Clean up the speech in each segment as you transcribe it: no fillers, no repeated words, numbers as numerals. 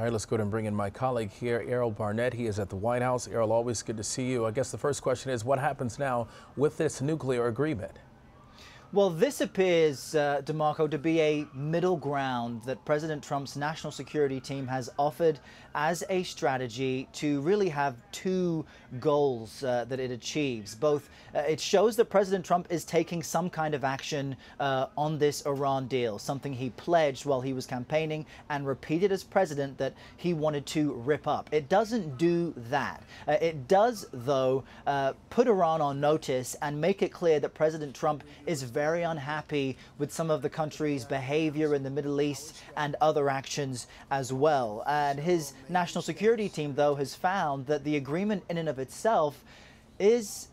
All right, let's go ahead and bring in my colleague here, Errol Barnett. He is at the White House. Errol, always good to see you. I guess the first question is, what happens now with this nuclear agreement? Well, this appears, DeMarco, to be a middle ground that President Trump's national security team has offered as a strategy to really have two goals that it achieves. Both, it shows that President Trump is taking some kind of action on this Iran deal, something he pledged while he was campaigning and repeated as president that he wanted to rip up. It doesn't do that. It does, though, put Iran on notice and make it clear that President Trump is very unhappy with some of the country's behavior in the Middle East and other actions as well. And his national security team, though, has found that the agreement in and of itself is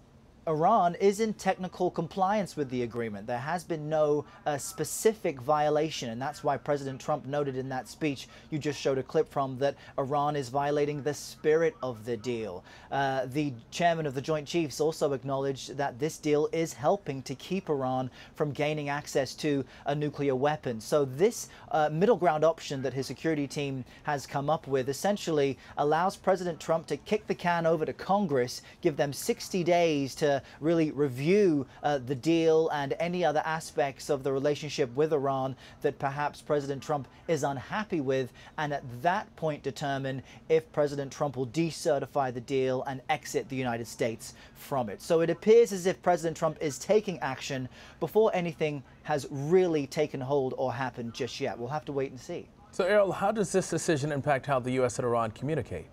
Iran is in technical compliance with the agreement. There has been no specific violation, and that's why President Trump noted in that speech you just showed a clip from that Iran is violating the spirit of the deal. The chairman of the Joint Chiefs also acknowledged that this deal is helping to keep Iran from gaining access to a nuclear weapon. So this middle ground option that his security team has come up with essentially allows President Trump to kick the can over to Congress, give them 60 days to really review the deal and any other aspects of the relationship with Iran that perhaps President Trump is unhappy with, and at that point determine if President Trump will decertify the deal and exit the United States from it. So it appears as if President Trump is taking action before anything has really taken hold or happened just yet. We'll have to wait and see. So, Errol, how does this decision impact how the U.S. and Iran communicate?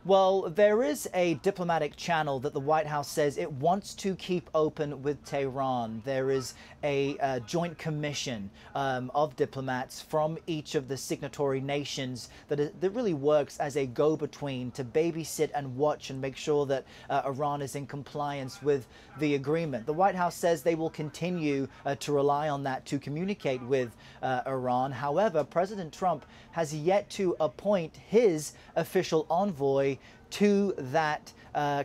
Well, there is a diplomatic channel that the White House says it wants to keep open with Tehran. There is a joint commission of diplomats from each of the signatory nations that really works as a go-between to babysit and watch and make sure that Iran is in compliance with the agreement. The White House says they will continue to rely on that to communicate with Iran. However, President Trump has yet to appoint his official envoy to that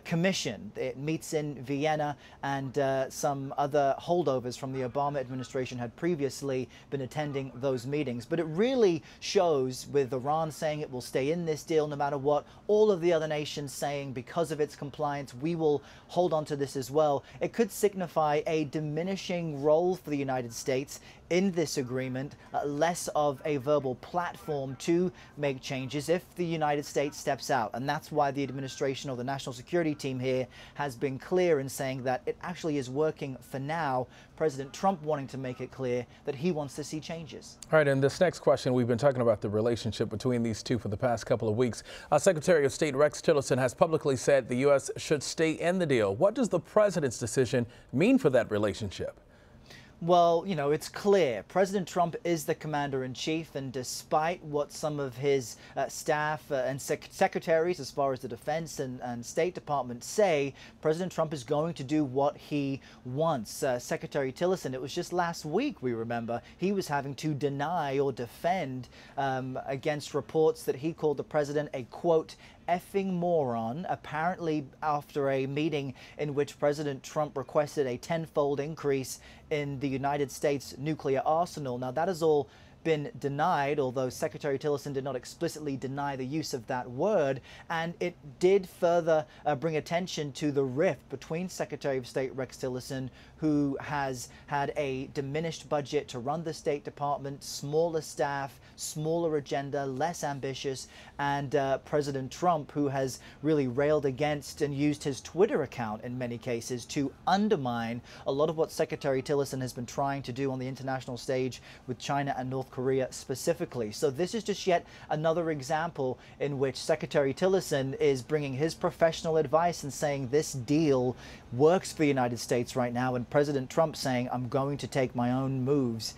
commission. It meets in Vienna, and some other holdovers from the Obama administration had previously been attending those meetings. But it really shows, with Iran saying it will stay in this deal no matter what, all of the other nations saying because of its compliance we will hold on to this as well. It could signify a diminishing role for the United States in this agreement, less of a verbal platform to make changes if the United States steps out. And that's why the administration or the national security team here has been clear in saying that it actually is working for now. President Trump wanting to make it clear that he wants to see changes. All right, and this next question, we've been talking about the relationship between these two for the past couple of weeks. Secretary of State Rex Tillerson has publicly said the U.S. should stay in the deal. What does the president's decision mean for that relationship? Well, you know, it's clear. President Trump is the commander-in-chief, and despite what some of his staff and secretaries, as far as the Defense and State Department, say, President Trump is going to do what he wants. Secretary Tillerson, it was just last week, we remember, he was having to deny or defend against reports that he called the president a, quote, effing moron, apparently after a meeting in which President Trump requested a tenfold increase in the United States nuclear arsenal. Now, that has all been denied, although Secretary Tillerson did not explicitly deny the use of that word, and it did further bring attention to the rift between Secretary of State Rex Tillerson, who has had a diminished budget to run the State Department, smaller staff, smaller agenda, less ambitious, and President Trump, who has really railed against and used his Twitter account in many cases to undermine a lot of what Secretary Tillerson has been trying to do on the international stage with China and North Korea specifically. So this is just yet another example in which Secretary Tillerson is bringing his professional advice and saying this deal works for the United States right now, and President Trump saying, I'm going to take my own moves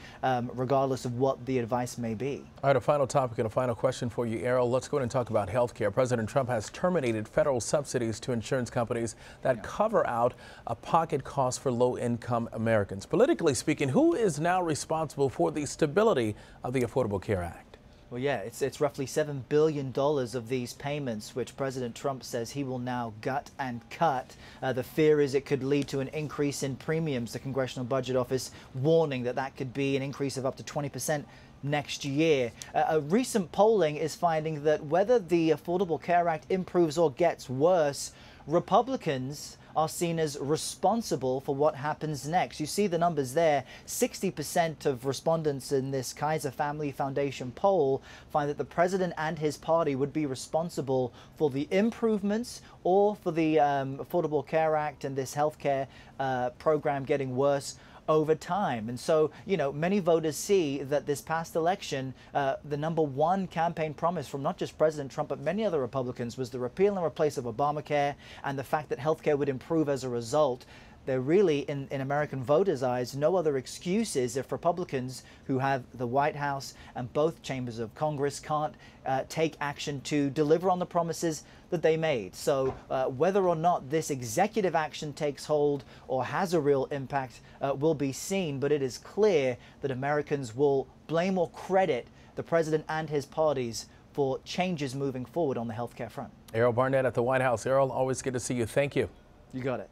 regardless of what the advice may be. All right, a final topic and a final question for you, Errol. Let's go ahead and talk about health care. President Trump has terminated federal subsidies to insurance companies that cover out pocket costs for low-income Americans. Politically speaking, who is now responsible for the stability of the Affordable Care Act? Well, yeah, it's roughly $7 billion of these payments, which President Trump says he will now gut and cut. The fear is it could lead to an increase in premiums. The Congressional Budget Office warning that that could be an increase of up to 20%. next year. A recent polling is finding that whether the Affordable Care Act improves or gets worse, Republicans are seen as responsible for what happens next. You see the numbers there. 60% of respondents in this Kaiser Family Foundation poll find that the president and his party would be responsible for the improvements or for the Affordable Care Act and this healthcare program getting worse over time. And so, you know, many voters see that this past election, the #1 campaign promise from not just President Trump, but many other Republicans was the repeal and replace of Obamacare and the fact that healthcare would improve as a result. There really, in American voters' eyes, no other excuses if Republicans who have the White House and both chambers of Congress can't take action to deliver on the promises that they made. So whether or not this executive action takes hold or has a real impact will be seen, but it is clear that Americans will blame or credit the president and his parties for changes moving forward on the healthcare front. Errol Barnett at the White House. Errol, always good to see you. Thank you. You got it.